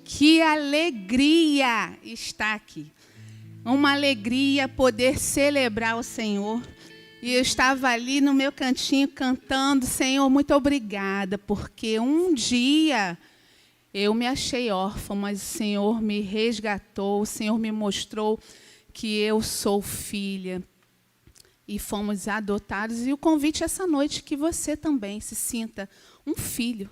que alegria estar aqui. Uma alegria poder celebrar o Senhor. E eu estava ali no meu cantinho cantando, Senhor, muito obrigada, porque um dia eu me achei órfã, mas o Senhor me resgatou, o Senhor me mostrou que eu sou filha. E fomos adotados. E o convite essa noite que você também se sinta um filho,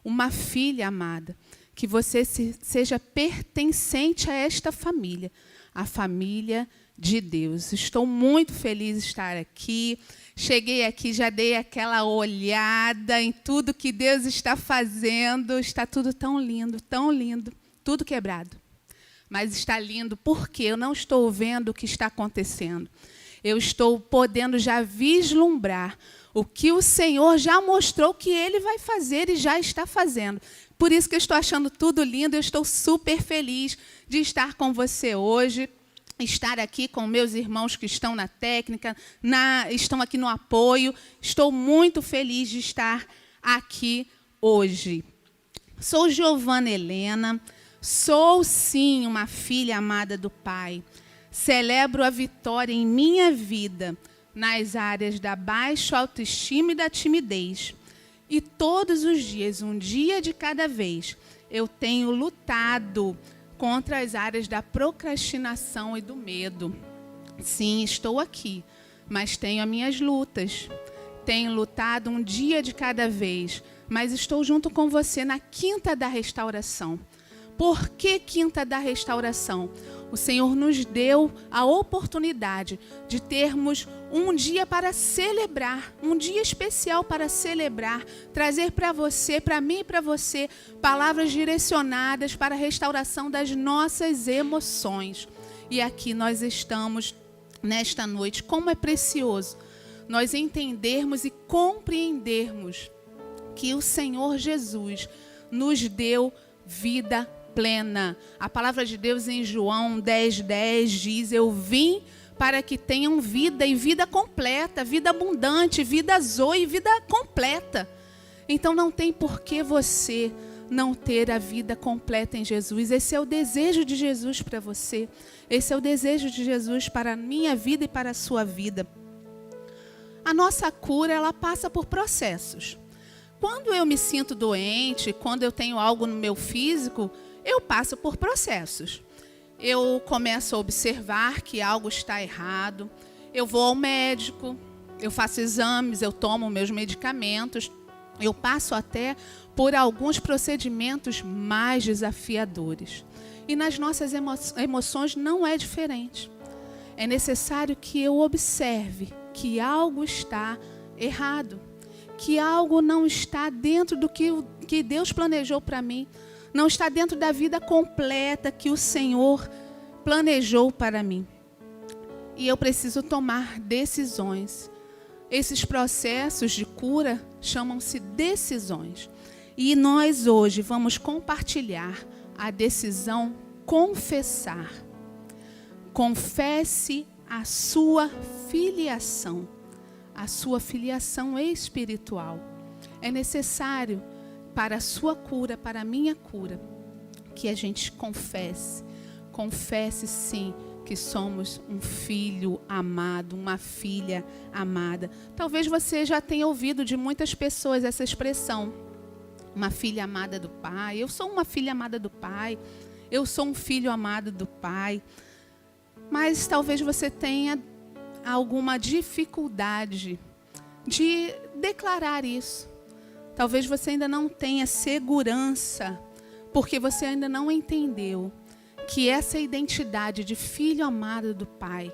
uma filha amada. Que você seja pertencente a esta família, a família de Deus. Estou muito feliz de estar aqui. Cheguei aqui, já dei aquela olhada em tudo que Deus está fazendo. Está tudo tão lindo, tudo quebrado. Mas está lindo porque eu não estou vendo o que está acontecendo. Eu estou podendo já vislumbrar o que o Senhor já mostrou que Ele vai fazer e já está fazendo. Por isso que eu estou achando tudo lindo, eu estou super feliz de estar com você hoje, estar aqui com meus irmãos que estão na técnica, estão aqui no apoio. Estou muito feliz de estar aqui hoje. Sou Giovana Helena, sou sim uma filha amada do Pai. Celebro a vitória em minha vida nas áreas da baixa autoestima e da timidez. E todos os dias, um dia de cada vez, eu tenho lutado contra as áreas da procrastinação e do medo. Sim, estou aqui, mas tenho as minhas lutas. Tenho lutado um dia de cada vez, mas estou junto com você na Quinta da Restauração. Por que Quinta da Restauração? O Senhor nos deu a oportunidade de termos um dia para celebrar, um dia especial para celebrar, trazer para você, para mim e para você, palavras direcionadas para a restauração das nossas emoções. E aqui nós estamos nesta noite. Como é precioso nós entendermos e compreendermos que o Senhor Jesus nos deu vida plena. A palavra de Deus em João 10:10 diz: eu vim para que tenham vida e vida completa, vida abundante, vida zoe, vida completa. Então não tem por que você não ter a vida completa em Jesus. Esse é o desejo de Jesus para você. Esse é o desejo de Jesus para a minha vida e para a sua vida. A nossa cura, ela passa por processos. Quando eu me sinto doente, quando eu tenho algo no meu físico, eu passo por processos. Eu começo a observar que algo está errado. Eu vou ao médico, eu faço exames, eu tomo meus medicamentos. Eu passo até por alguns procedimentos mais desafiadores. E nas nossas emoções não é diferente. É necessário que eu observe que algo está errado, que algo não está dentro do que Deus planejou para mim. Não está dentro da vida completa que o Senhor planejou para mim. E eu preciso tomar decisões. Esses processos de cura chamam-se decisões. E nós hoje vamos compartilhar a decisão confessar. Confesse a sua filiação espiritual. É necessário para a sua cura, para a minha cura, que a gente confesse sim, que somos um filho amado, uma filha amada. Talvez você já tenha ouvido de muitas pessoas essa expressão, uma filha amada do Pai. Eu sou uma filha amada do Pai, eu sou um filho amado do Pai. Mas talvez você tenha alguma dificuldade de declarar isso. Talvez você ainda não tenha segurança, porque você ainda não entendeu que essa identidade de filho amado do Pai,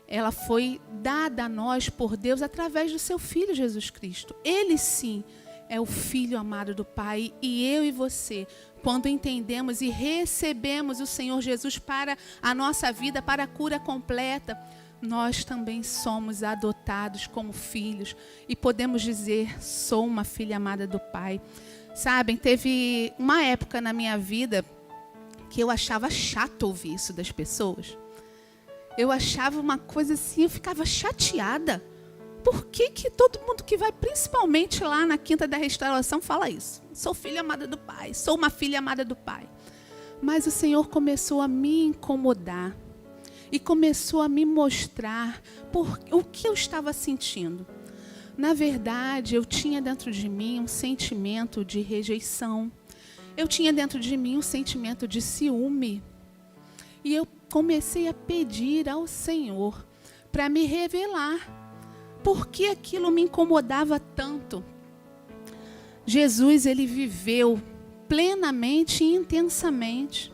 ela foi dada a nós por Deus através do seu Filho Jesus Cristo. Ele sim é o Filho amado do Pai, e eu e você, quando entendemos e recebemos o Senhor Jesus para a nossa vida, para a cura completa, nós também somos adotados como filhos e podemos dizer, sou uma filha amada do Pai. Sabem, teve uma época na minha vida que eu achava chato ouvir isso das pessoas. Eu achava uma coisa assim, eu ficava chateada. Por que todo mundo que vai, principalmente lá na Quinta da Restauração, fala isso? Sou filha amada do Pai, sou uma filha amada do Pai. Mas o Senhor começou a me incomodar e começou a me mostrar o que eu estava sentindo. Na verdade, eu tinha dentro de mim um sentimento de rejeição. Eu tinha dentro de mim um sentimento de ciúme. E eu comecei a pedir ao Senhor para me revelar por que aquilo me incomodava tanto. Jesus, ele viveu plenamente e intensamente.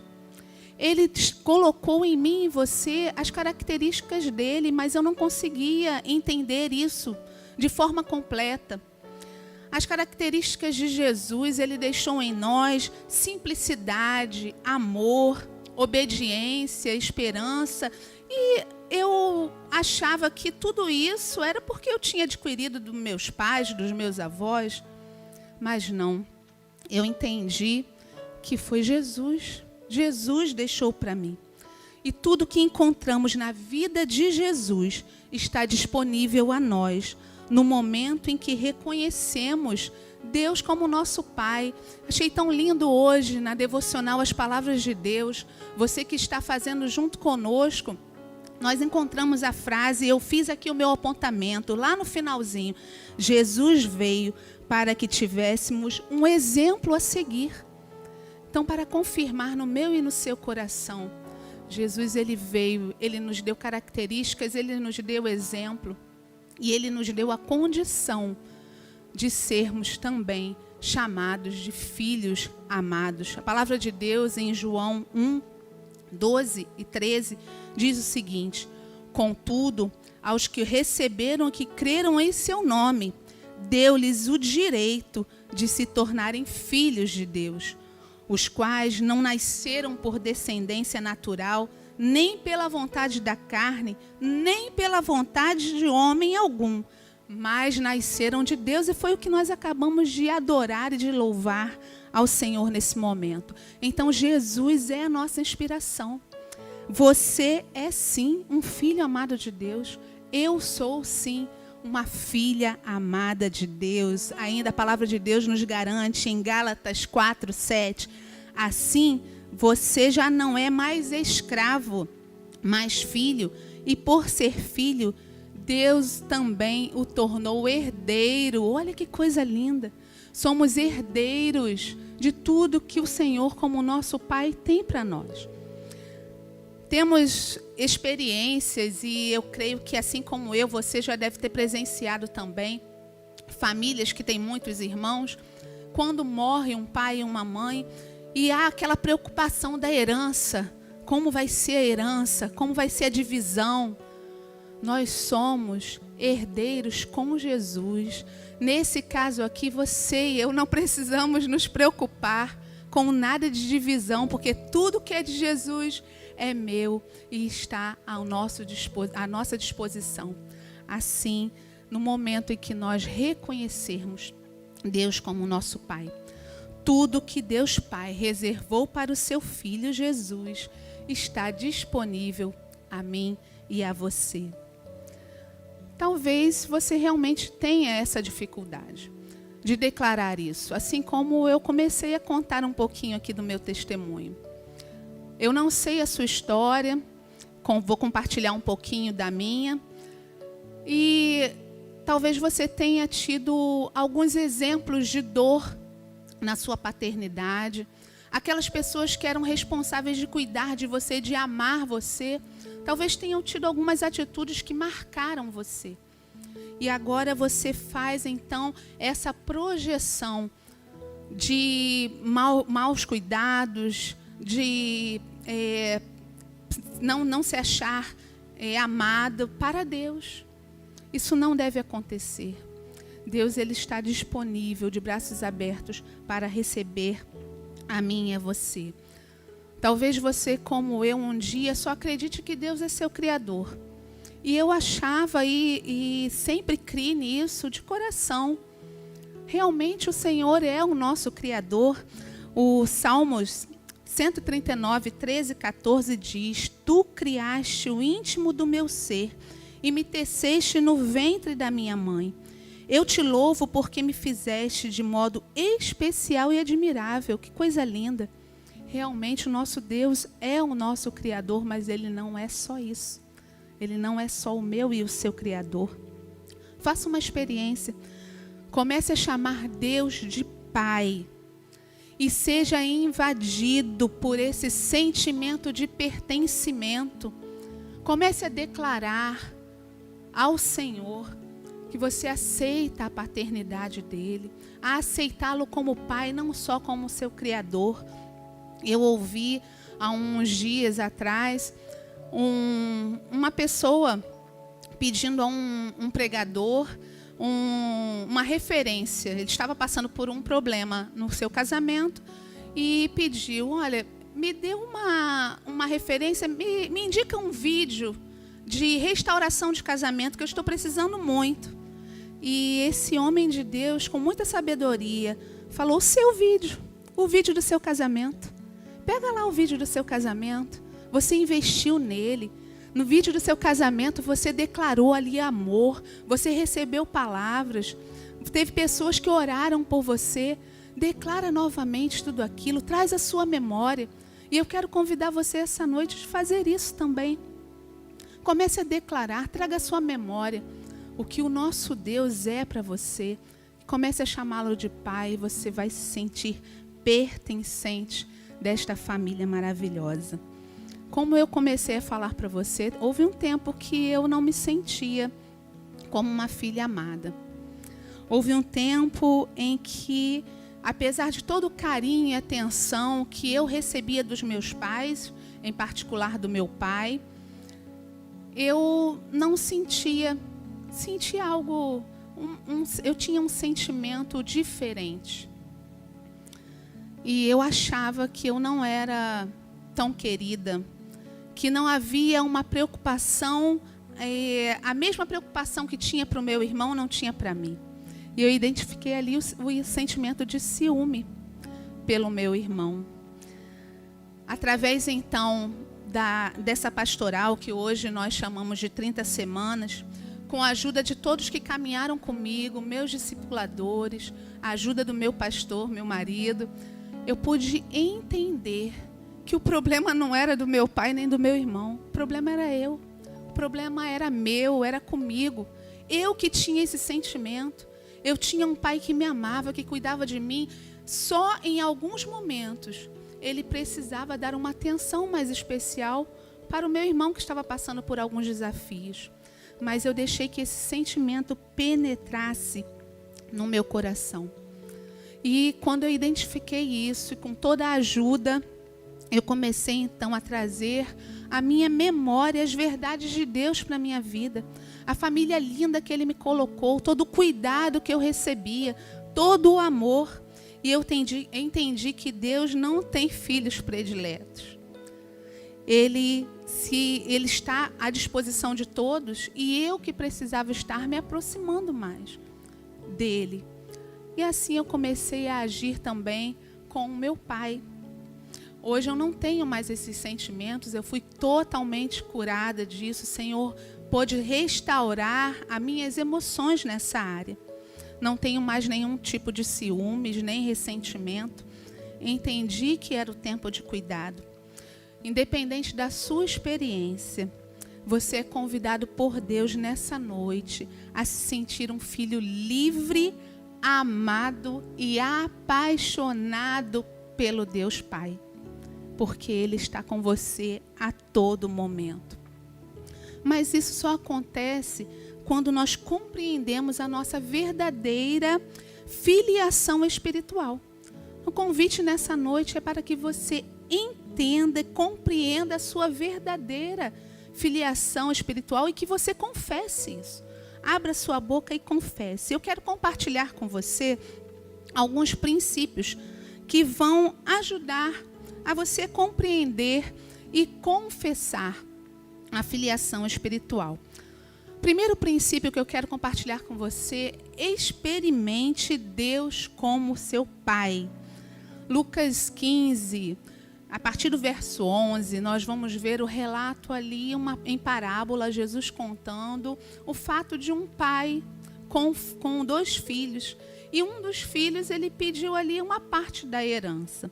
Ele colocou em mim e você as características dele, mas eu não conseguia entender isso de forma completa. As características de Jesus, ele deixou em nós simplicidade, amor, obediência, esperança. E eu achava que tudo isso era porque eu tinha adquirido dos meus pais, dos meus avós. Mas não, eu entendi que foi Jesus. Jesus deixou para mim. E tudo que encontramos na vida de Jesus está disponível a nós, no momento em que reconhecemos Deus como nosso Pai. Achei tão lindo hoje, na devocional, as palavras de Deus. Você que está fazendo junto conosco, nós encontramos a frase, eu fiz aqui o meu apontamento, lá no finalzinho. Jesus veio para que tivéssemos um exemplo a seguir. Então, para confirmar no meu e no seu coração, Jesus, ele veio, ele nos deu características, ele nos deu exemplo e ele nos deu a condição de sermos também chamados de filhos amados. A palavra de Deus em João 1, 12 e 13 diz o seguinte: contudo, aos que receberam e que creram em seu nome, deu-lhes o direito de se tornarem filhos de Deus, os quais não nasceram por descendência natural, nem pela vontade da carne, nem pela vontade de homem algum, mas nasceram de Deus. E foi o que nós acabamos de adorar e de louvar ao Senhor nesse momento. Então, Jesus é a nossa inspiração. Você é sim um filho amado de Deus. Eu sou sim uma filha amada de Deus. Ainda a palavra de Deus nos garante em Gálatas 4, 7. Assim, você já não é mais escravo, mas filho. E por ser filho, Deus também o tornou herdeiro. Olha que coisa linda. Somos herdeiros de tudo que o Senhor, como nosso Pai, tem para nós. Temos experiências e eu creio que, assim como eu, você já deve ter presenciado também famílias que têm muitos irmãos, quando morre um pai e uma mãe, e há aquela preocupação da herança. Como vai ser a herança? Como vai ser a divisão? Nós somos herdeiros com Jesus. Nesse caso aqui, você e eu não precisamos nos preocupar com nada de divisão, porque tudo que é de Jesus é meu e está à nossa disposição. Assim, no momento em que nós reconhecermos Deus como nosso Pai, tudo que Deus Pai reservou para o seu Filho Jesus está disponível a mim e a você. Talvez você realmente tenha essa dificuldade de declarar isso, assim como eu comecei a contar um pouquinho aqui do meu testemunho. Eu não sei a sua história, vou compartilhar um pouquinho da minha. E talvez você tenha tido alguns exemplos de dor na sua paternidade. Aquelas pessoas que eram responsáveis de cuidar de você, de amar você, talvez tenham tido algumas atitudes que marcaram você. E agora você faz, então, essa projeção de maus cuidados, de não se achar amado para Deus. Isso não deve acontecer. Deus, ele está disponível, de braços abertos, para receber a mim e a você. Talvez você, como eu, um dia só acredite que Deus é seu Criador. E eu achava e sempre criei nisso de coração. Realmente o Senhor é o nosso Criador. O Salmos 139, 13 e 14 diz: Tu criaste o íntimo do meu ser e me teceste no ventre da minha mãe. Eu te louvo porque me fizeste de modo especial e admirável. Que coisa linda. Realmente o nosso Deus é o nosso Criador, mas Ele não é só isso. Ele não é só o meu e o seu Criador. Faça uma experiência. Comece a chamar Deus de Pai. E seja invadido por esse sentimento de pertencimento. Comece a declarar ao Senhor que você aceita a paternidade dEle, a aceitá-lo como Pai, não só como seu Criador. Eu ouvi há uns dias atrás uma pessoa pedindo a um pregador uma referência. Ele estava passando por um problema no seu casamento e pediu, olha, me dê uma referência, me indica um vídeo de restauração de casamento que eu estou precisando muito. E esse homem de Deus, com muita sabedoria, falou, o vídeo do seu casamento. Pega lá o vídeo do seu casamento, você investiu nele. No vídeo do seu casamento, você declarou ali amor, você recebeu palavras, teve pessoas que oraram por você. Declara novamente tudo aquilo, traz a sua memória. E eu quero convidar você essa noite a fazer isso também. Comece a declarar, traga a sua memória o que o nosso Deus é para você. Comece a chamá-lo de Pai, você vai se sentir pertencente desta família maravilhosa. Como eu comecei a falar para você, houve um tempo que eu não me sentia como uma filha amada. Houve um tempo em que, apesar de todo o carinho e atenção que eu recebia dos meus pais, em particular do meu pai, eu não sentia algo, eu tinha um sentimento diferente. E eu achava que eu não era tão querida, que não havia uma preocupação, a mesma preocupação que tinha para o meu irmão não tinha para mim. E eu identifiquei ali o sentimento de ciúme pelo meu irmão. Através então dessa pastoral que hoje nós chamamos de 30 semanas, com a ajuda de todos que caminharam comigo, meus discipuladores, a ajuda do meu pastor, meu marido, eu pude entender que o problema não era do meu pai nem do meu irmão. O problema era eu. O problema era meu, era comigo. Eu que tinha esse sentimento. Eu tinha um pai que me amava, que cuidava de mim. Só em alguns momentos ele precisava dar uma atenção mais especial para o meu irmão que estava passando por alguns desafios. Mas eu deixei que esse sentimento penetrasse no meu coração. E quando eu identifiquei isso, e com toda a ajuda, eu comecei então a trazer a minha memória, as verdades de Deus para a minha vida. A família linda que Ele me colocou, todo o cuidado que eu recebia, todo o amor. E eu entendi que Deus não tem filhos prediletos. Ele está à disposição de todos e eu que precisava estar me aproximando mais dele. E assim eu comecei a agir também com o meu pai. Hoje eu não tenho mais esses sentimentos, eu fui totalmente curada disso. O Senhor pôde restaurar as minhas emoções nessa área. Não tenho mais nenhum tipo de ciúmes, nem ressentimento. Entendi que era o tempo de cuidado. Independente da sua experiência, você é convidado por Deus nessa noite a se sentir um filho livre, amado e apaixonado pelo Deus Pai. Porque Ele está com você a todo momento. Mas isso só acontece quando nós compreendemos a nossa verdadeira filiação espiritual. O convite nessa noite é para que você entenda e compreenda a sua verdadeira filiação espiritual e que você confesse isso. Abra sua boca e confesse. Eu quero compartilhar com você alguns princípios que vão ajudar a você compreender e confessar a filiação espiritual. Primeiro princípio que eu quero compartilhar com você: experimente Deus como seu Pai. Lucas 15, a partir do verso 11, nós vamos ver o relato ali em parábola, Jesus contando o fato de um pai com 2 filhos. E um dos filhos, ele pediu ali uma parte da herança.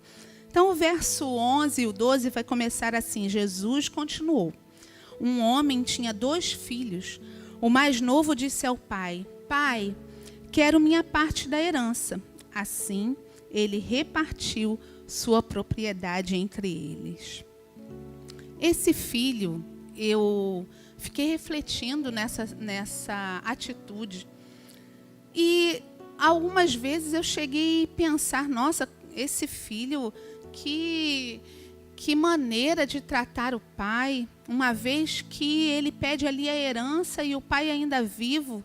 Então o verso 11 e o 12 vai começar assim: Jesus continuou. Um homem tinha 2 filhos. O mais novo disse ao pai: Pai, quero minha parte da herança. Assim, ele repartiu sua propriedade entre eles. Esse filho, eu fiquei refletindo nessa atitude. E algumas vezes eu cheguei a pensar: nossa, esse filho, que maneira de tratar o pai, uma vez que ele pede ali a herança e o pai ainda vivo.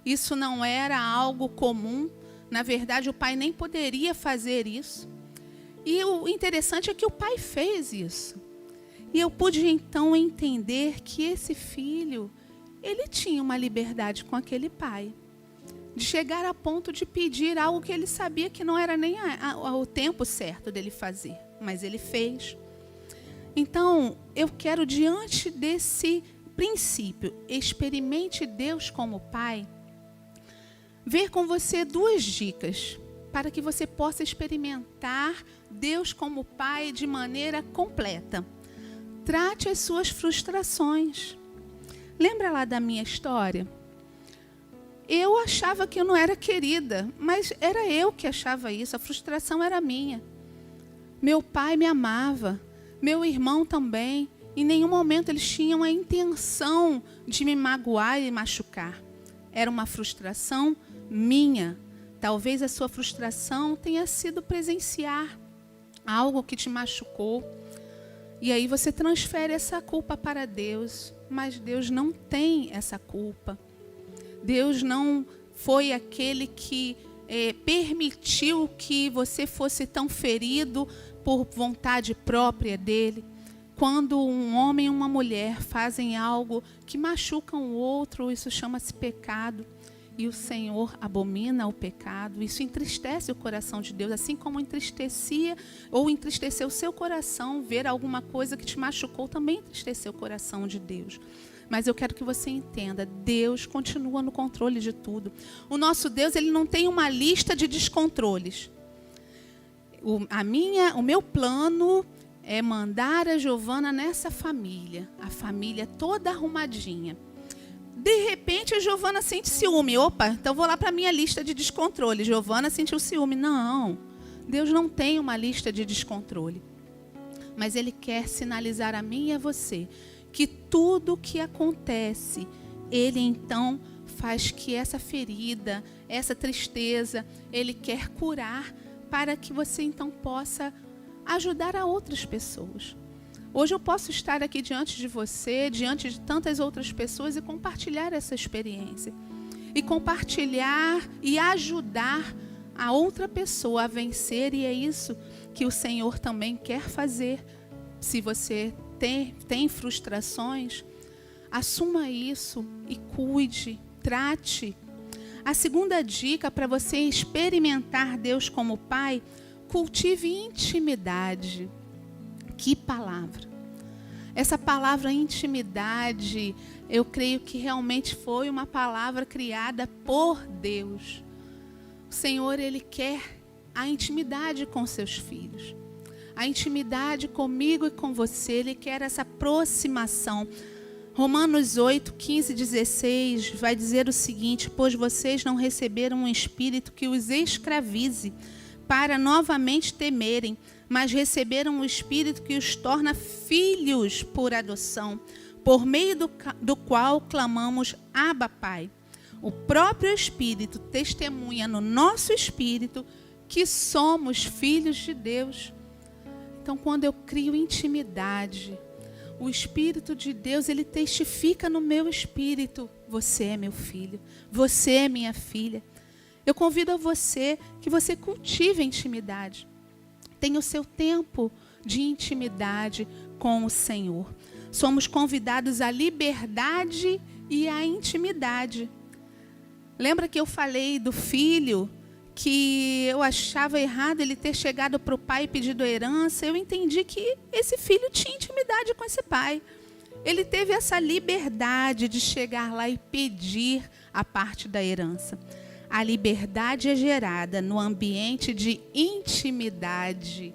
Isso não era algo comum. Na verdade, o pai nem poderia fazer isso. E o interessante é que o pai fez isso. E eu pude então entender que esse filho, ele tinha uma liberdade com aquele pai, de chegar a ponto de pedir algo que ele sabia que não era nem o tempo certo dele fazer, mas ele fez. Então, eu quero, diante desse princípio, experimente Deus como Pai, ver com você 2 dicas para que você possa experimentar Deus como Pai de maneira completa. Trate as suas frustrações. Lembra lá da minha história? Eu achava que eu não era querida, mas era eu que achava isso. A frustração era minha. Meu pai me amava, meu irmão também. Em nenhum momento eles tinham a intenção de me magoar e machucar. Era uma frustração minha. Talvez a sua frustração tenha sido presenciar algo que te machucou. E aí você transfere essa culpa para Deus. Mas Deus não tem essa culpa. Deus não foi aquele que permitiu que você fosse tão ferido por vontade própria dele. Quando um homem e uma mulher fazem algo que machucam o outro, isso chama-se pecado. E o Senhor abomina o pecado. Isso entristece o coração de Deus, assim como entristeceu o seu coração. Ver alguma coisa que te machucou também entristeceu o coração de Deus. Mas eu quero que você entenda, Deus continua no controle de tudo. O nosso Deus, ele não tem uma lista de descontroles. O meu plano é mandar a Giovana nessa família, a família toda arrumadinha. De repente, a Giovana sente ciúme. Opa, então vou lá para a minha lista de descontrole. Giovana sentiu ciúme. Não, Deus não tem uma lista de descontrole. Mas Ele quer sinalizar a mim e a você que tudo o que acontece, Ele então faz que essa ferida, essa tristeza, Ele quer curar para que você então possa ajudar a outras pessoas. Hoje eu posso estar aqui diante de você, diante de tantas outras pessoas e compartilhar essa experiência. E compartilhar e ajudar a outra pessoa a vencer. E é isso que o Senhor também quer fazer. Se você tem frustrações, assuma isso e cuide, trate. A segunda dica para você experimentar Deus como Pai: cultive intimidade. Que palavra! Essa palavra intimidade, eu creio que realmente foi uma palavra criada por Deus. O Senhor, Ele quer a intimidade com seus filhos. A intimidade comigo e com você. Ele quer essa aproximação. Romanos 8, 15 e 16 vai dizer o seguinte: pois vocês não receberam um espírito que os escravize para novamente temerem, mas receberam um espírito que os torna filhos por adoção, por meio do qual clamamos: Abba, Pai. O próprio Espírito testemunha no nosso espírito que somos filhos de Deus. Então, quando eu crio intimidade, o Espírito de Deus, ele testifica no meu espírito: você é meu filho, você é minha filha. Eu convido a você que você cultive a intimidade. Tenha o seu tempo de intimidade com o Senhor. Somos convidados à liberdade e à intimidade. Lembra que eu falei do filho, que eu achava errado ele ter chegado para o pai e pedido herança? Eu entendi que esse filho tinha intimidade com esse pai. Ele teve essa liberdade de chegar lá e pedir a parte da herança. A liberdade é gerada no ambiente de intimidade.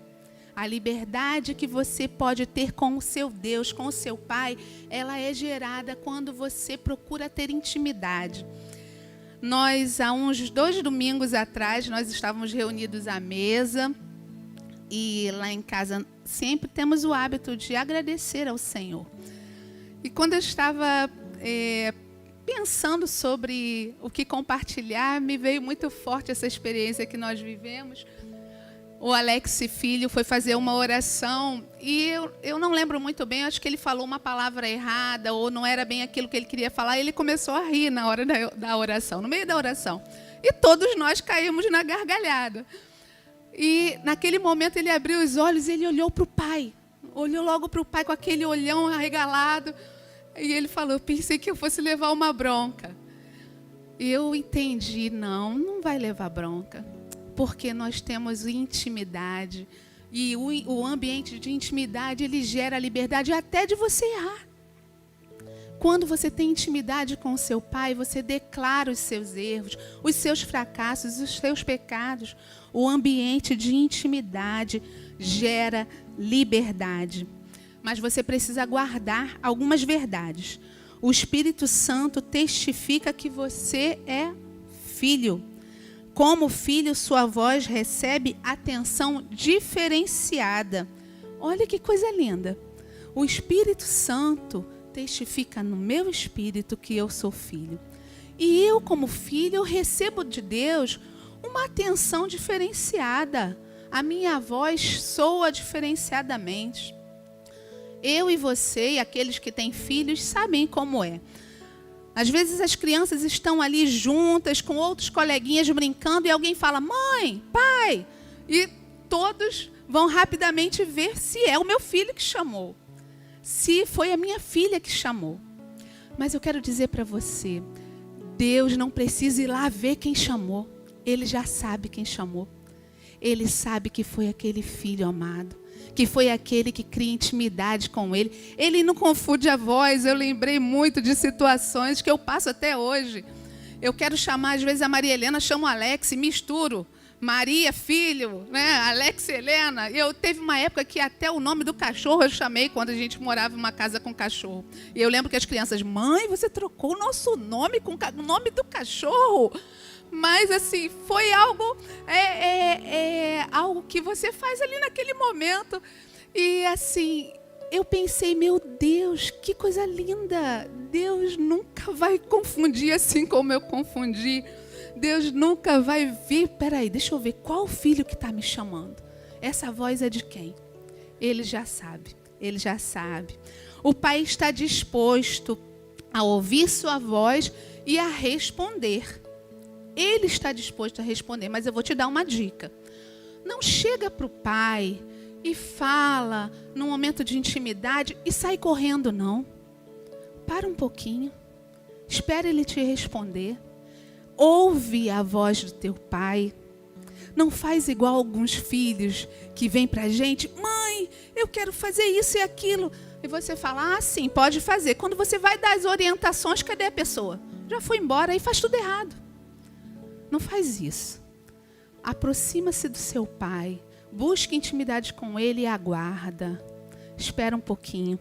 A liberdade que você pode ter com o seu Deus, com o seu Pai, ela é gerada quando você procura ter intimidade. Nós, há uns 2 domingos atrás, nós estávamos reunidos à mesa e lá em casa sempre temos o hábito de agradecer ao Senhor. E quando eu estava pensando sobre o que compartilhar, me veio muito forte essa experiência que nós vivemos. O Alex Filho foi fazer uma oração e eu não lembro muito bem, acho que ele falou uma palavra errada ou não era bem aquilo que ele queria falar, e ele começou a rir na hora da oração, no meio da oração. E todos nós caímos na gargalhada. E naquele momento ele abriu os olhos e ele olhou para o pai. Olhou logo para o pai com aquele olhão arregalado. E ele falou, eu pensei que eu fosse levar uma bronca. E eu entendi, não vai levar bronca. Porque nós temos intimidade. E o ambiente de intimidade, ele gera liberdade até de você errar. Quando você tem intimidade com o seu pai, você declara os seus erros, os seus fracassos, os seus pecados. O ambiente de intimidade gera liberdade. Mas você precisa guardar algumas verdades. O Espírito Santo testifica que você é filho. Como filho, sua voz recebe atenção diferenciada. Olha que coisa linda. O Espírito Santo testifica no meu espírito que eu sou filho. E eu, como filho, eu recebo de Deus uma atenção diferenciada. A minha voz soa diferenciadamente. Eu e você e aqueles que têm filhos sabem como é. Às vezes as crianças estão ali juntas com outros coleguinhas brincando e alguém fala, mãe, pai, e todos vão rapidamente ver se é o meu filho que chamou, se foi a minha filha que chamou. Mas eu quero dizer para você, Deus não precisa ir lá ver quem chamou, Ele já sabe quem chamou. Ele sabe que foi aquele filho amado, que foi aquele que cria intimidade com ele. Ele não confunde a voz. Eu lembrei muito de situações que eu passo até hoje. Eu quero chamar, às vezes, a Maria Helena, chamo Alex, misturo. Maria, filho, né? Alex, Helena. Teve uma época que até o nome do cachorro eu chamei quando a gente morava em uma casa com cachorro. E eu lembro que as crianças, mãe, você trocou o nosso nome com o nome do cachorro? Mas assim, foi algo, algo que você faz ali naquele momento. E assim, eu pensei, meu Deus, que coisa linda. Deus nunca vai confundir assim como eu confundi. Deus nunca vai vir, peraí, deixa eu ver, qual filho que está me chamando? Essa voz é de quem? Ele já sabe, ele já sabe. O Pai está disposto a ouvir sua voz e a responder. Ele está disposto a responder, mas eu vou te dar uma dica. Não chega para o pai e fala num momento de intimidade e sai correndo, não. Para um pouquinho. Espera ele te responder. Ouve a voz do teu pai. Não faz igual alguns filhos que vêm para a gente. Mãe, eu quero fazer isso e aquilo. E você fala, sim, pode fazer. Quando você vai dar as orientações, cadê a pessoa? Já foi embora e faz tudo errado. Não faz isso. Aproxima-se do seu pai. Busque intimidade com ele e aguarda. Espera um pouquinho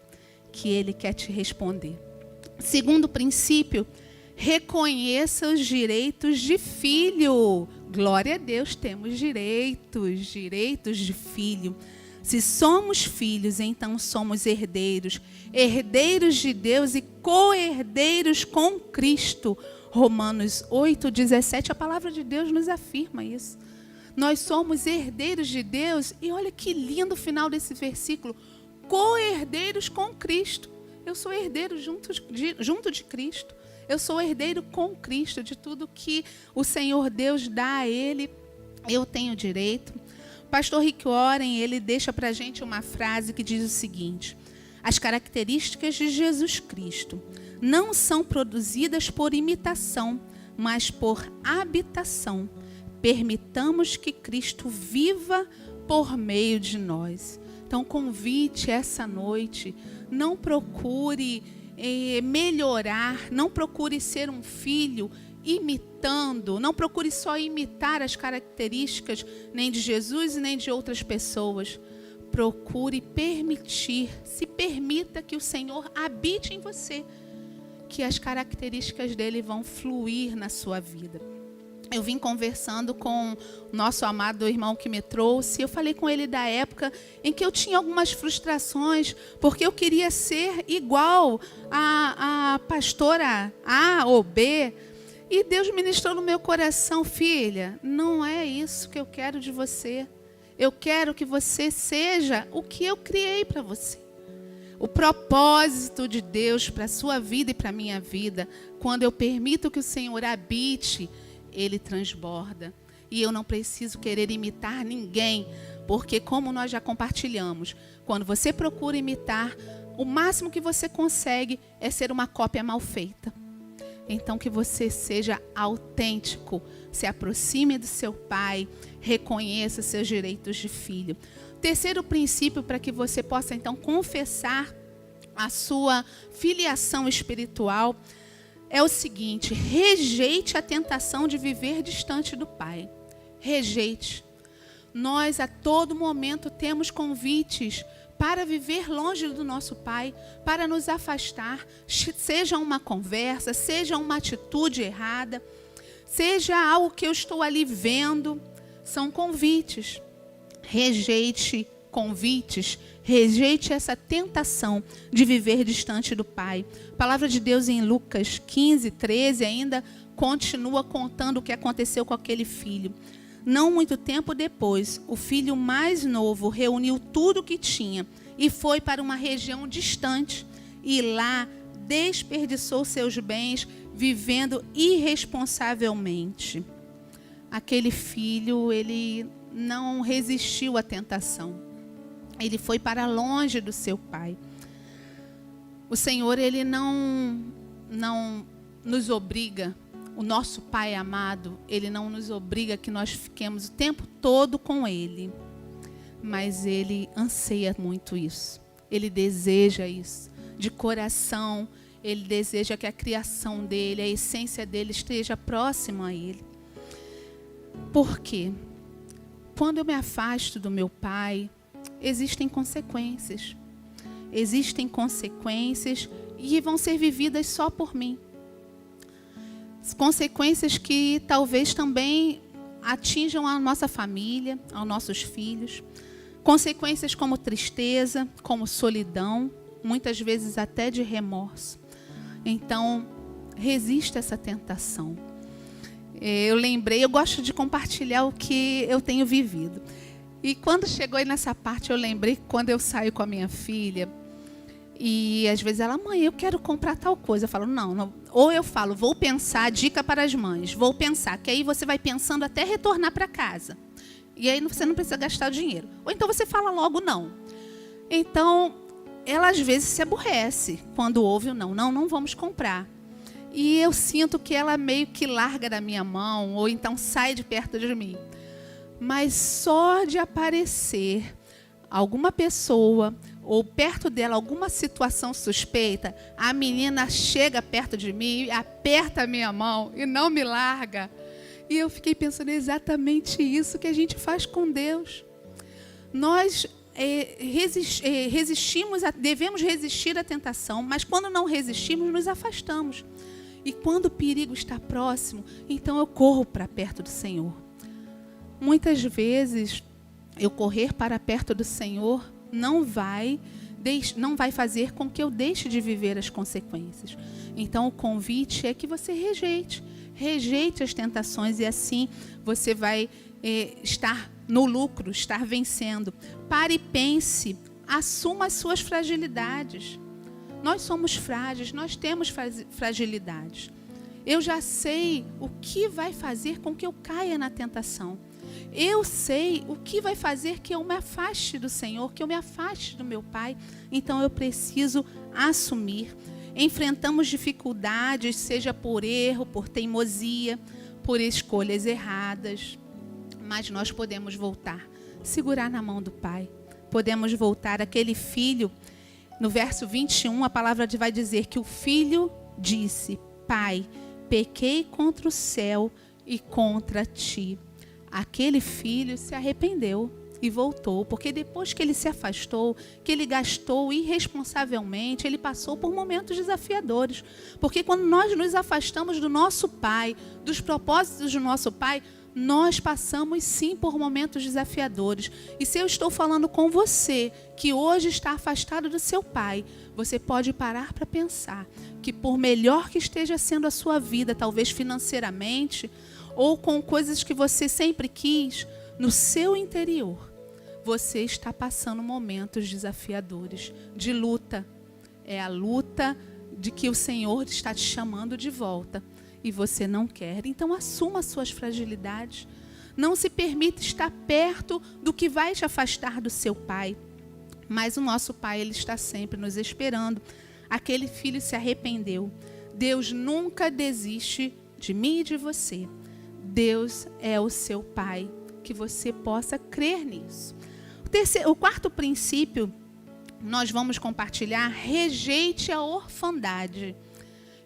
que ele quer te responder. Segundo princípio, reconheça os direitos de filho. Glória a Deus, temos direitos de filho. Se somos filhos, então somos herdeiros. Herdeiros de Deus e co-herdeiros com Cristo. Romanos 8:17, a palavra de Deus nos afirma isso. Nós somos herdeiros de Deus e olha que lindo o final desse versículo. Co-herdeiros com Cristo. Eu sou herdeiro junto de Cristo. Eu sou herdeiro com Cristo de tudo que o Senhor Deus dá a Ele. Eu tenho direito. O pastor Rick Warren, ele deixa para a gente uma frase que diz o seguinte. As características de Jesus Cristo não são produzidas por imitação, mas por habitação. Permitamos que Cristo viva por meio de nós. Então, convite essa noite, não procure melhorar, não procure ser um filho imitando, não procure só imitar as características nem de Jesus e nem de outras pessoas. procure se permita que o Senhor habite em você, que as características dele vão fluir na sua vida. Eu vim conversando com o nosso amado irmão que me trouxe. Eu falei com ele da época em que eu tinha algumas frustrações, porque eu queria ser igual a pastora A ou B. E Deus ministrou no meu coração: filha, não é isso que eu quero de você. Eu quero que você seja o que eu criei para você. O propósito de Deus para a sua vida e para a minha vida, quando eu permito que o Senhor habite, ele transborda. E eu não preciso querer imitar ninguém, porque como nós já compartilhamos, quando você procura imitar, o máximo que você consegue é ser uma cópia mal feita. Então que você seja autêntico, se aproxime do seu pai, reconheça seus direitos de filho. Terceiro princípio para que você possa então confessar a sua filiação espiritual é o seguinte: rejeite a tentação de viver distante do Pai. Rejeite. Nós a todo momento temos convites para viver longe do nosso Pai, para nos afastar, seja uma conversa, seja uma atitude errada, seja algo que eu estou ali vendo, são convites. Rejeite convites, rejeite essa tentação de viver distante do Pai. A palavra de Deus em Lucas 15, 13 ainda continua contando o que aconteceu com aquele filho. Não muito tempo depois, o filho mais novo reuniu tudo o que tinha e foi para uma região distante e lá desperdiçou seus bens vivendo irresponsavelmente. Aquele filho, ele não resistiu à tentação. Ele foi para longe do seu pai. O Senhor, ele não nos obriga, o nosso Pai amado, ele não nos obriga que nós fiquemos o tempo todo com ele. Mas ele anseia muito isso. Ele deseja isso. De coração, ele deseja que a criação dele, a essência dele esteja próxima a ele. Por quê? Quando eu me afasto do meu pai, existem consequências. Existem consequências e vão ser vividas só por mim. Consequências que talvez também atinjam a nossa família, aos nossos filhos. Consequências como tristeza, como solidão, muitas vezes até de remorso. Então, resista a essa tentação. Eu gosto de compartilhar o que eu tenho vivido. E quando chegou aí nessa parte, eu lembrei que quando eu saio com a minha filha, e às vezes ela: mãe, eu quero comprar tal coisa. Eu falo, não. Ou eu falo, vou pensar, dica para as mães, vou pensar, que aí você vai pensando até retornar para casa. E aí você não precisa gastar o dinheiro. Ou então você fala logo não. Então, ela às vezes se aborrece quando ouve o não. Não vamos comprar. E eu sinto que ela meio que larga da minha mão, ou então sai de perto de mim. Mas só de aparecer alguma pessoa, ou perto dela alguma situação suspeita, a menina chega perto de mim, aperta a minha mão e não me larga. E eu fiquei pensando, é exatamente isso que a gente faz com Deus. Nós devemos resistir à tentação, mas quando não resistimos, nos afastamos. E quando o perigo está próximo, então eu corro para perto do Senhor. Muitas vezes, eu correr para perto do Senhor não vai fazer com que eu deixe de viver as consequências. Então, o convite é que você rejeite as tentações e assim você vai estar no lucro, estar vencendo. Pare e pense, assuma as suas fragilidades. Nós somos frágeis, nós temos fragilidades. Eu já sei o que vai fazer com que eu caia na tentação. Eu sei o que vai fazer que eu me afaste do Senhor, que eu me afaste do meu Pai. Então eu preciso assumir. Enfrentamos dificuldades, seja por erro, por teimosia, por escolhas erradas. Mas nós podemos voltar, segurar na mão do Pai. Podemos voltar. Aquele filho, no verso 21, a palavra vai dizer que o filho disse: Pai, pequei contra o céu e contra ti. Aquele filho se arrependeu. e voltou, porque depois que ele se afastou, que ele gastou irresponsavelmente, ele passou por momentos desafiadores. Porque quando nós nos afastamos do nosso Pai, dos propósitos do nosso Pai, nós passamos sim por momentos desafiadores. E se eu estou falando com você, que hoje está afastado do seu Pai, você pode parar para pensar que por melhor que esteja sendo a sua vida, talvez financeiramente, ou com coisas que você sempre quis, no seu interior, você está passando momentos desafiadores, de luta. É a luta de que o Senhor está te chamando de volta e você não quer. Então assuma as suas fragilidades. Não se permita estar perto do que vai te afastar do seu Pai. Mas o nosso Pai, Ele está sempre nos esperando. Aquele filho se arrependeu. Deus nunca desiste de mim e de você. Deus é o seu Pai. Que você possa crer nisso. O quarto princípio, nós vamos compartilhar: rejeite a orfandade.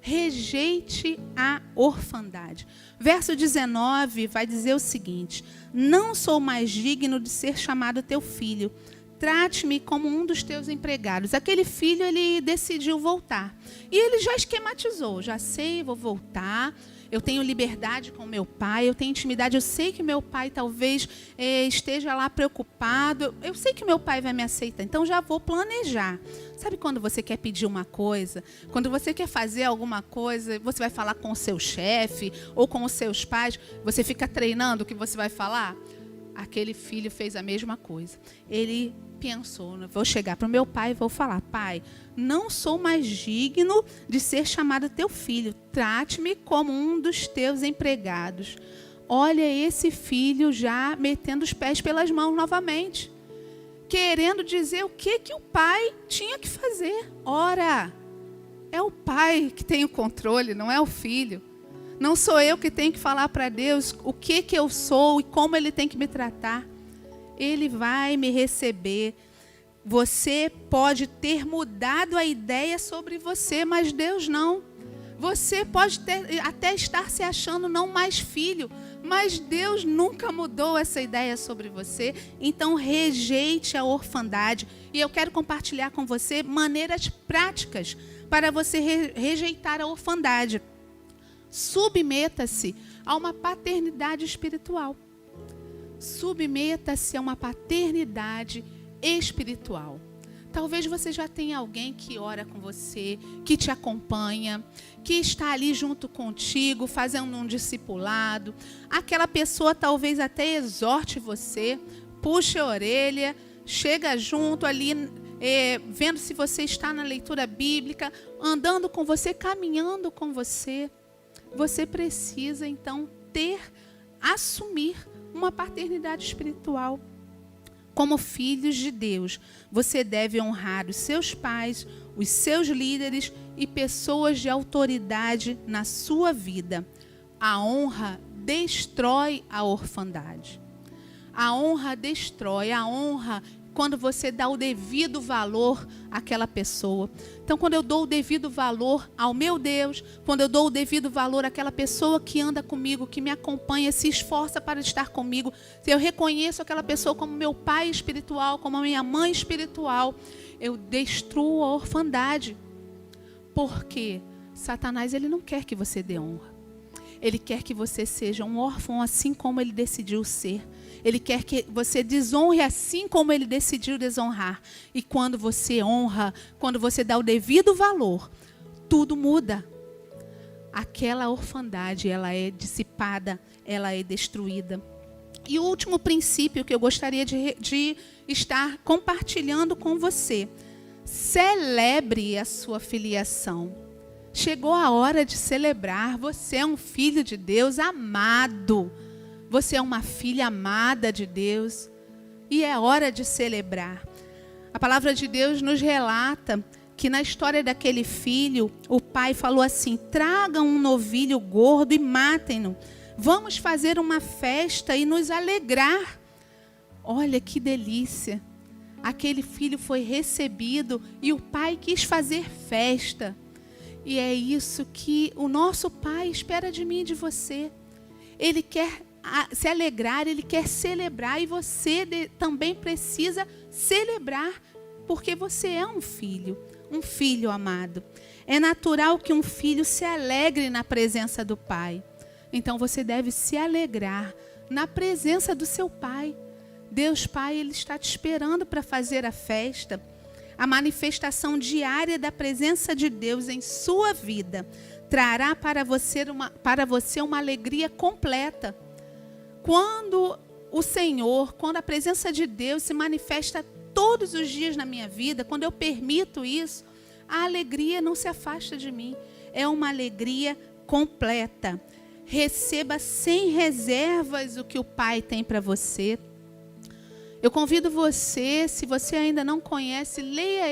Rejeite a orfandade. Verso 19 vai dizer o seguinte: não sou mais digno de ser chamado teu filho. Trate-me como um dos teus empregados. Aquele filho, ele decidiu voltar. E ele já esquematizou. Já sei, vou voltar. Eu tenho liberdade com meu pai, eu tenho intimidade. Eu sei que meu pai talvez esteja lá preocupado. Eu sei que meu pai vai me aceitar, então já vou planejar. Sabe quando você quer pedir uma coisa? Quando você quer fazer alguma coisa, você vai falar com o seu chefe ou com os seus pais, você fica treinando o que você vai falar? Aquele filho fez a mesma coisa. Ele pensou: vou chegar para o meu pai e vou falar: pai, não sou mais digno de ser chamado teu filho. Trate-me como um dos teus empregados. Olha esse filho já metendo os pés pelas mãos novamente, querendo dizer o que o pai tinha que fazer. Ora, é o pai que tem o controle, não é o filho. Não sou eu que tenho que falar para Deus o que eu sou e como Ele tem que me tratar. Ele vai me receber. Você pode ter mudado a ideia sobre você, mas Deus não. Você pode até estar se achando não mais filho, mas Deus nunca mudou essa ideia sobre você. Então rejeite a orfandade. E eu quero compartilhar com você maneiras práticas para você rejeitar a orfandade. Submeta-se a uma paternidade espiritual. Submeta-se a uma paternidade espiritual. Talvez você já tenha alguém que ora com você, que te acompanha, que está ali junto contigo, fazendo um discipulado. Aquela pessoa talvez até exorte você, puxe a orelha, chega junto ali, vendo se você está na leitura bíblica, andando com você, caminhando com você. Você precisa, então, assumir uma paternidade espiritual. Como filhos de Deus, você deve honrar os seus pais, os seus líderes e pessoas de autoridade na sua vida. A honra destrói a orfandade. A honra destrói, a honra quando você dá o devido valor àquela pessoa. Então, quando eu dou o devido valor ao meu Deus, quando eu dou o devido valor àquela pessoa que anda comigo, que me acompanha, se esforça para estar comigo, se eu reconheço aquela pessoa como meu pai espiritual, como a minha mãe espiritual, eu destruo a orfandade. Porque Satanás, ele não quer que você dê honra. Ele quer que você seja um órfão assim como ele decidiu ser. Ele quer que você desonre assim como ele decidiu desonrar. E quando você honra, quando você dá o devido valor, tudo muda. Aquela orfandade, ela é dissipada, ela é destruída. E o último princípio que eu gostaria de estar compartilhando com você: celebre a sua filiação. Chegou a hora de celebrar. Você é um filho de Deus amado. Você é uma filha amada de Deus. E é hora de celebrar. A palavra de Deus nos relata que na história daquele filho, o pai falou assim: tragam um novilho gordo e matem-no. Vamos fazer uma festa e nos alegrar. Olha que delícia. Aquele filho foi recebido e o pai quis fazer festa. E é isso que o nosso Pai espera de mim e de você. Ele quer se alegrar, Ele quer celebrar, e você também precisa celebrar, porque você é um filho amado. É natural que um filho se alegre na presença do pai. Então você deve se alegrar na presença do seu pai. Deus Pai, Ele está te esperando para fazer a festa. A manifestação diária da presença de Deus em sua vida trará para você uma alegria completa. Quando a presença de Deus se manifesta todos os dias na minha vida, quando eu permito isso, a alegria não se afasta de mim. É uma alegria completa. Receba sem reservas o que o Pai tem para você. Eu convido você, se você ainda não conhece, leia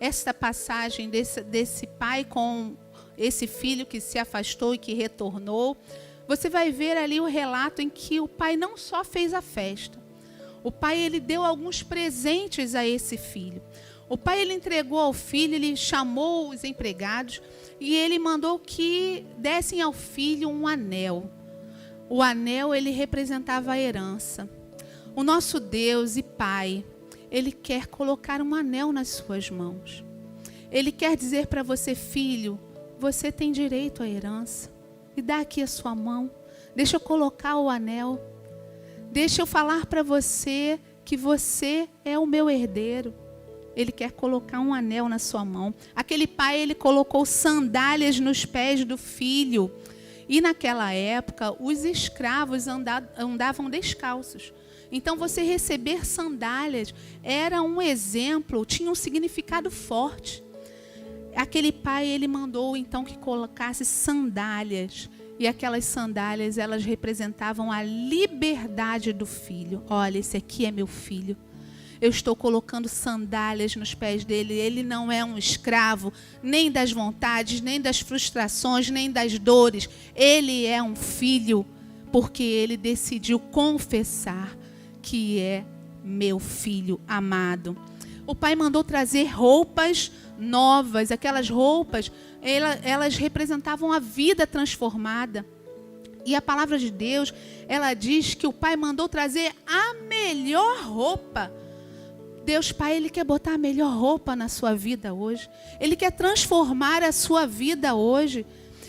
esta passagem desse pai com esse filho que se afastou e que retornou. Você vai ver ali o relato em que o pai não só fez a festa. O pai, ele deu alguns presentes a esse filho. O pai, ele entregou ao filho, ele chamou os empregados e ele mandou que dessem ao filho um anel. O anel, ele representava a herança. O nosso Deus e Pai, Ele quer colocar um anel nas suas mãos. Ele quer dizer para você, filho, você tem direito à herança. Me dá aqui a sua mão. Deixa eu colocar o anel. Deixa eu falar para você que você é o meu herdeiro. Ele quer colocar um anel na sua mão. Aquele pai, ele colocou sandálias nos pés do filho. E naquela época, os escravos andavam descalços. Então, você receber sandálias era um exemplo, tinha um significado forte. Aquele pai, ele mandou então que colocasse sandálias. E aquelas sandálias, elas representavam a liberdade do filho. Olha, esse aqui é meu filho. Eu estou colocando sandálias nos pés dele. Ele não é um escravo, nem das vontades, nem das frustrações, nem das dores. Ele é um filho, porque ele decidiu confessar que é meu filho amado. O pai mandou trazer roupas novas. Aquelas roupas, elas representavam a vida transformada. E a palavra de Deus, ela diz que o pai mandou trazer a melhor roupa. Deus Pai, Ele quer botar a melhor roupa na sua vida hoje. Ele quer transformar a sua vida hoje.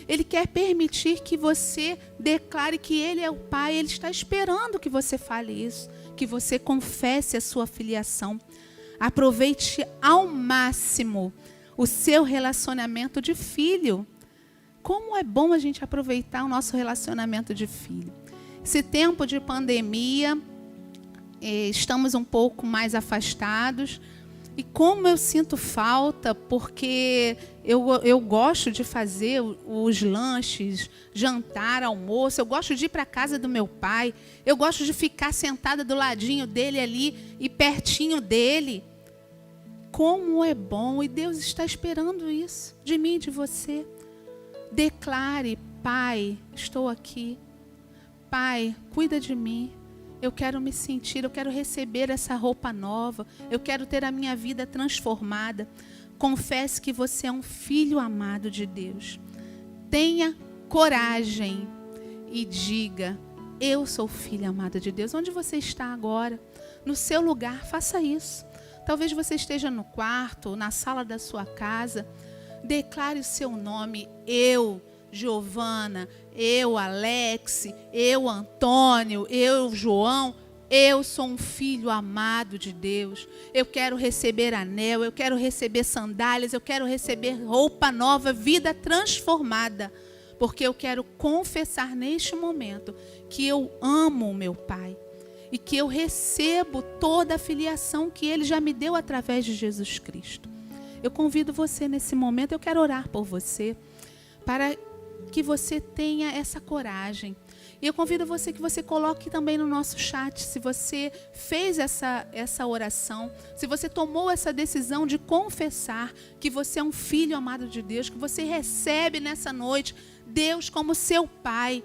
Ele quer permitir que você declare que Ele é o Pai. Ele está esperando que você fale isso, que você confesse a sua filiação. Aproveite ao máximo o seu relacionamento de filho. Como é bom a gente aproveitar o nosso relacionamento de filho. Esse tempo de pandemia, estamos um pouco mais afastados. E como eu sinto falta, porque eu gosto de fazer os lanches, jantar, almoço. Eu gosto de ir para a casa do meu pai. Eu gosto de ficar sentada do ladinho dele ali e pertinho dele. Como é bom, e Deus está esperando isso de mim e de você. Declare, Pai, estou aqui. Pai, cuida de mim. Eu quero me sentir, eu quero receber essa roupa nova. Eu quero ter a minha vida transformada. Confesse que você é um filho amado de Deus. Tenha coragem e diga, eu sou filho amado de Deus. Onde você está agora? No seu lugar, faça isso. Talvez você esteja no quarto, na sala da sua casa. Declare o seu nome, eu, Giovana, eu, Alex, eu, Antônio, eu, João, eu sou um filho amado de Deus. Eu quero receber anel, eu quero receber sandálias, eu quero receber roupa nova, vida transformada. Porque eu quero confessar neste momento que eu amo o meu Pai e que eu recebo toda a filiação que Ele já me deu através de Jesus Cristo. Eu convido você nesse momento, eu quero orar por você, para que você tenha essa coragem. E eu convido você que você coloque também no nosso chat, se você fez essa oração, se você tomou essa decisão de confessar que você é um filho amado de Deus, que você recebe nessa noite Deus como seu Pai,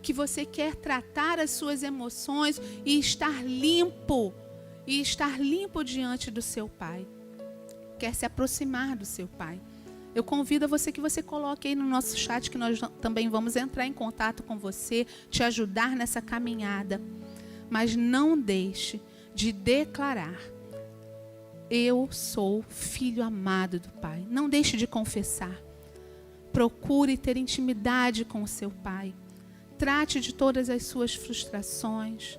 que você quer tratar as suas emoções e estar limpo diante do seu Pai. Quer se aproximar do seu Pai. Eu convido a você que você coloque aí no nosso chat, que nós também vamos entrar em contato com você, te ajudar nessa caminhada. Mas não deixe de declarar: eu sou filho amado do Pai. Não deixe de confessar. Procure ter intimidade com o seu Pai. Trate de todas as suas frustrações.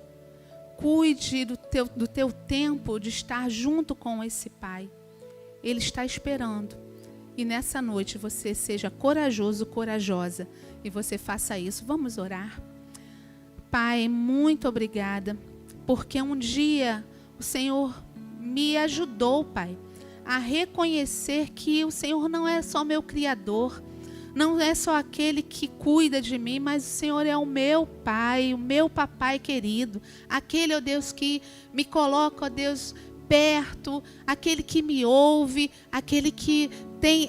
Cuide do teu tempo de estar junto com esse Pai. Ele está esperando. E nessa noite você seja corajoso, corajosa. E você faça isso. Vamos orar. Pai, muito obrigada. Porque um dia o Senhor me ajudou, Pai, a reconhecer que o Senhor não é só meu Criador. Não é só aquele que cuida de mim, mas o Senhor é o meu Pai, o meu papai querido. Aquele, ó Deus, que me coloca, ó Deus, perto, aquele que me ouve, aquele que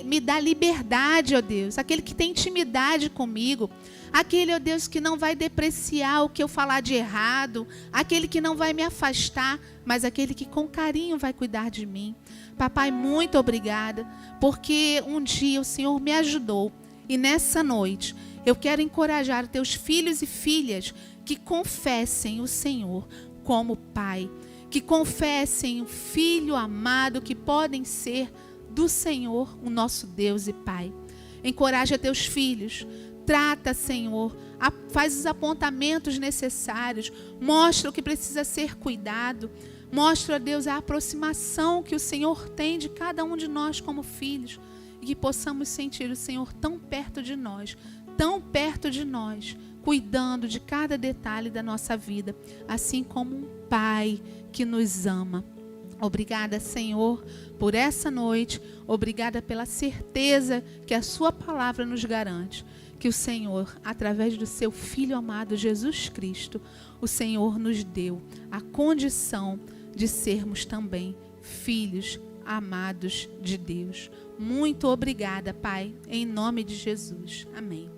me dá liberdade, ó Deus, aquele que tem intimidade comigo, aquele, ó Deus, que não vai depreciar o que eu falar de errado, aquele que não vai me afastar, mas aquele que com carinho vai cuidar de mim. Papai, muito obrigada, porque um dia o Senhor me ajudou e nessa noite eu quero encorajar teus filhos e filhas que confessem o Senhor como Pai, que confessem o Filho amado, que podem ser do Senhor, o nosso Deus e Pai. Encoraja teus filhos, trata, Senhor, faz os apontamentos necessários, mostra o que precisa ser cuidado, mostra, Deus, a aproximação que o Senhor tem de cada um de nós como filhos, e que possamos sentir o Senhor tão perto de nós, cuidando de cada detalhe da nossa vida, assim como um Pai que nos ama. Obrigada, Senhor, por essa noite. Obrigada pela certeza que a sua palavra nos garante. Que o Senhor, através do seu Filho amado Jesus Cristo, o Senhor nos deu a condição de sermos também filhos amados de Deus. Muito obrigada, Pai, em nome de Jesus. Amém.